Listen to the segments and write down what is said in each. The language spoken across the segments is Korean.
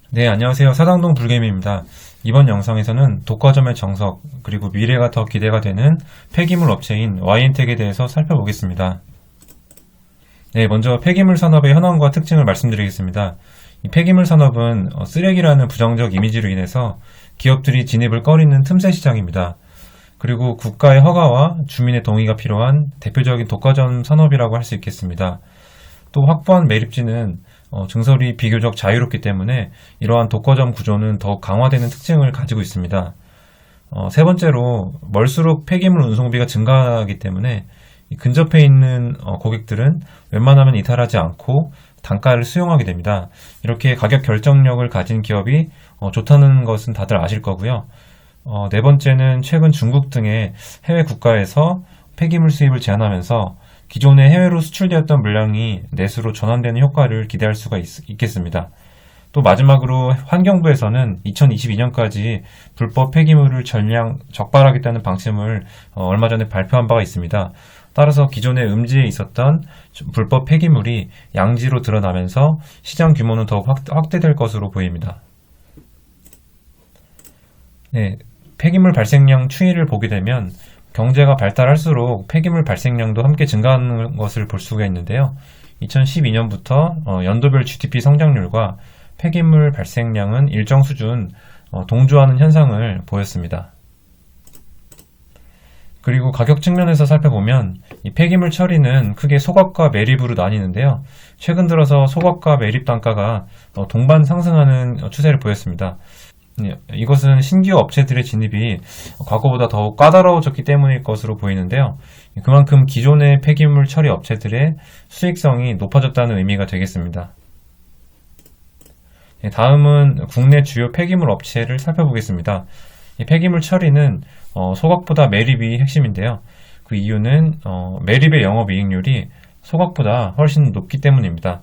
네, 안녕하세요. 사당동 불개미입니다. 이번 영상에서는 독과점의 정석, 그리고 미래가 더 기대가 되는 폐기물 업체인 YN텍에 대해서 살펴보겠습니다. 네, 먼저 폐기물 산업의 현황과 특징을 말씀드리겠습니다. 이 폐기물 산업은 쓰레기라는 부정적 이미지로 인해서 기업들이 진입을 꺼리는 틈새 시장입니다. 그리고 국가의 허가와 주민의 동의가 필요한 대표적인 독과점 산업이라고 할 수 있겠습니다. 또 확보한 매립지는 증설이 비교적 자유롭기 때문에 이러한 독과점 구조는 더욱 강화되는 특징을 가지고 있습니다. 세 번째로 멀수록 폐기물 운송비가 증가하기 때문에 근접해 있는 고객들은 웬만하면 이탈하지 않고 단가를 수용하게 됩니다. 이렇게 가격 결정력을 가진 기업이 좋다는 것은 다들 아실 거고요. 네 번째는 최근 중국 등의 해외 국가에서 폐기물 수입을 제한하면서 기존에 해외로 수출되었던 물량이 내수로 전환되는 효과를 기대할 수가 있겠습니다. 또 마지막으로 환경부에서는 2022년까지 불법 폐기물을 전량 적발하겠다는 방침을 얼마 전에 발표한 바가 있습니다. 따라서 기존에 음지에 있었던 불법 폐기물이 양지로 드러나면서 시장 규모는 더욱 확대될 것으로 보입니다. 네, 폐기물 발생량 추이를 보게 되면 경제가 발달할수록 폐기물 발생량도 함께 증가하는 것을 볼 수가 있는데요. 2012년부터 연도별 GDP 성장률과 폐기물 발생량은 일정 수준 동조하는 현상을 보였습니다. 그리고 가격 측면에서 살펴보면 이 폐기물 처리는 크게 소각과 매립으로 나뉘는데요. 최근 들어서 소각과 매립 단가가 동반 상승하는 추세를 보였습니다. 이것은 신규 업체들의 진입이 과거보다 더욱 까다로워졌기 때문일 것으로 보이는데요. 그만큼 기존의 폐기물 처리 업체들의 수익성이 높아졌다는 의미가 되겠습니다. 다음은 국내 주요 폐기물 업체를 살펴보겠습니다. 폐기물 처리는 소각보다 매립이 핵심인데요. 그 이유는 매립의 영업이익률이 소각보다 훨씬 높기 때문입니다.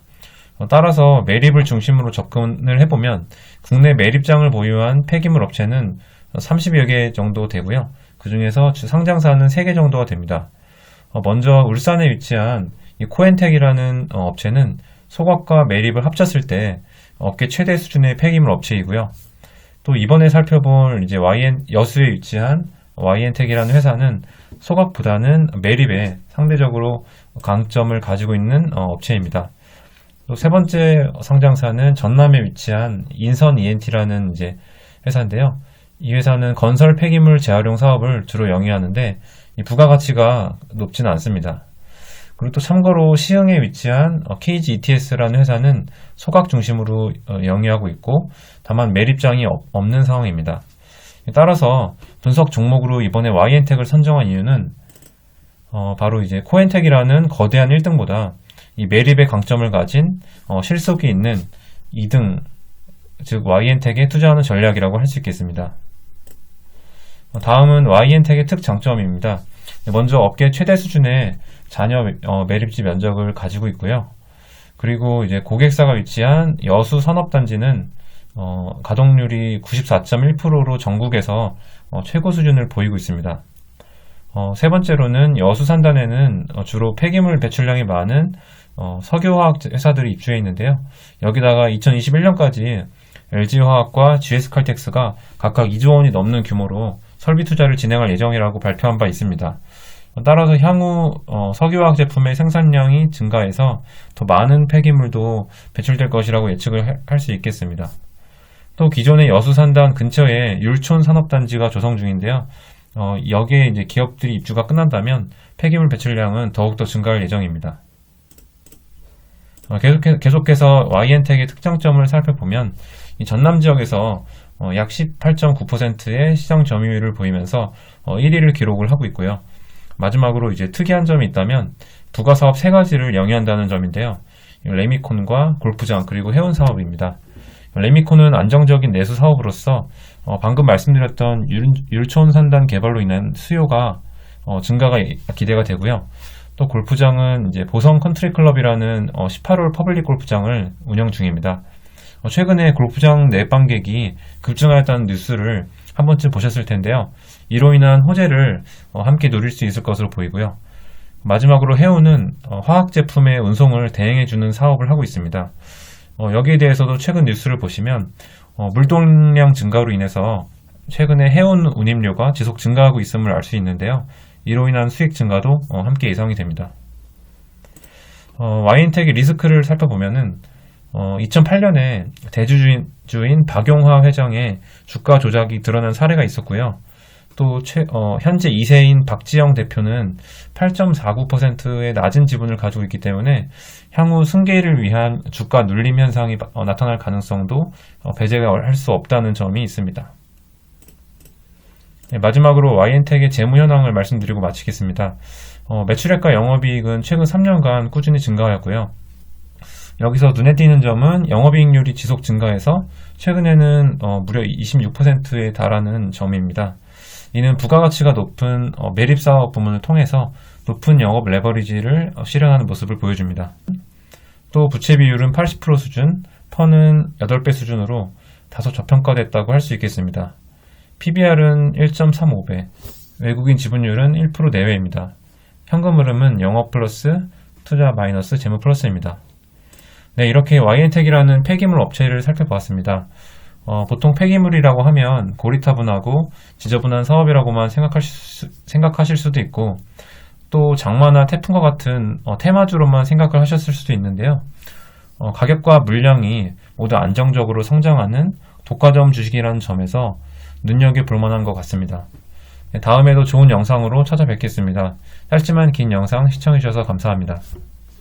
따라서 매립을 중심으로 접근을 해보면 국내 매립장을 보유한 폐기물 업체는 30여 개 정도 되고요. 그 중에서 상장사는 3개 정도가 됩니다. 먼저 울산에 위치한 이 코엔텍이라는 업체는 소각과 매립을 합쳤을 때 업계 최대 수준의 폐기물 업체이고요. 또 이번에 살펴볼 이제 여수에 위치한 YN텍이라는 회사는 소각보다는 매립에 상대적으로 강점을 가지고 있는 업체입니다. 또 세 번째 상장사는 전남에 위치한 인선 ENT라는 이제 회사인데요. 이 회사는 건설 폐기물 재활용 사업을 주로 영위하는데 이 부가가치가 높지는 않습니다. 그리고 또 참고로 시흥에 위치한 KG ETS라는 회사는 소각 중심으로 영위하고 있고 다만 매립장이 없는 상황입니다. 따라서 분석 종목으로 이번에 YN텍을 선정한 이유는 바로 이제 코엔텍이라는 거대한 1등보다 이 매립의 강점을 가진 실속이 있는 2등, 즉 YN텍에 투자하는 전략이라고 할 수 있겠습니다. 다음은 YN텍의 특장점입니다. 먼저 업계 최대 수준의 잔여 매립지 면적을 가지고 있고요. 그리고 이제 고객사가 위치한 여수 산업단지는 가동률이 94.1%로 전국에서 최고 수준을 보이고 있습니다. 세 번째로는 여수 산단에는 주로 폐기물 배출량이 많은 석유화학 회사들이 입주해 있는데요. 여기다가 2021년까지 LG화학과 GS칼텍스가 각각 2조 원이 넘는 규모로 설비 투자를 진행할 예정이라고 발표한 바 있습니다. 따라서 향후 석유화학 제품의 생산량이 증가해서 더 많은 폐기물도 배출될 것이라고 예측을 할 수 있겠습니다. 또 기존의 여수 산단 근처에 율촌 산업단지가 조성 중인데요. 여기에 이제 기업들이 입주가 끝난다면 폐기물 배출량은 더욱더 증가할 예정입니다. 계속해서 YN텍의 특장점을 살펴보면 이 전남 지역에서 약 18.9%의 시장 점유율을 보이면서 1위를 기록을 하고 있고요. 마지막으로 이제 특이한 점이 있다면 부가 사업 3가지를 영위한다는 점인데요. 레미콘과 골프장 그리고 해운 사업입니다. 레미콘은 안정적인 내수 사업으로서 방금 말씀드렸던 율촌 산단 개발로 인한 수요가 증가가 기대가 되고요. 또 골프장은 이제 보성 컨트리 클럽이라는 18홀 퍼블릭 골프장을 운영 중입니다. 최근에 골프장 내방객이 급증하였다는 뉴스를 한 번쯤 보셨을 텐데요. 이로 인한 호재를 함께 누릴 수 있을 것으로 보이고요. 마지막으로 해운은 화학 제품의 운송을 대행해주는 사업을 하고 있습니다. 여기에 대해서도 최근 뉴스를 보시면 물동량 증가로 인해서 최근에 해운 운임료가 지속 증가하고 있음을 알 수 있는데요. 이로 인한 수익 증가도 함께 예상이 됩니다. 와인텍의 리스크를 살펴보면은 2008년에 대주주인 박용화 회장의 주가 조작이 드러난 사례가 있었고요. 또 현재 2세인 박지영 대표는 8.49%의 낮은 지분을 가지고 있기 때문에 향후 승계를 위한 주가 눌림 현상이 나타날 가능성도 배제가 할 수 없다는 점이 있습니다. 네, 마지막으로 와이엔텍의 재무 현황을 말씀드리고 마치겠습니다. 매출액과 영업이익은 최근 3년간 꾸준히 증가하였고요. 여기서 눈에 띄는 점은 영업이익률이 지속 증가해서 최근에는 무려 26%에 달하는 점입니다. 이는 부가가치가 높은 매립사업 부문을 통해서 높은 영업 레버리지를 실현하는 모습을 보여줍니다. 또 부채 비율은 80% 수준, 펀은 8배 수준으로 다소 저평가됐다고 할 수 있겠습니다. PBR은 1.35배, 외국인 지분율은 1% 내외입니다. 현금 흐름은 영업 플러스, 투자 마이너스, 재무 플러스입니다. 네, 이렇게 와이엔텍이라는 폐기물 업체를 살펴보았습니다. 보통 폐기물이라고 하면 고리타분하고 지저분한 사업이라고만 생각하실 수도 있고, 또 장마나 태풍과 같은 테마주로만 생각을 하셨을 수도 있는데요. 가격과 물량이 모두 안정적으로 성장하는 독과점 주식이라는 점에서 눈여겨볼 만한 것 같습니다. 네, 다음에도 좋은 영상으로 찾아뵙겠습니다. 짧지만 긴 영상 시청해주셔서 감사합니다.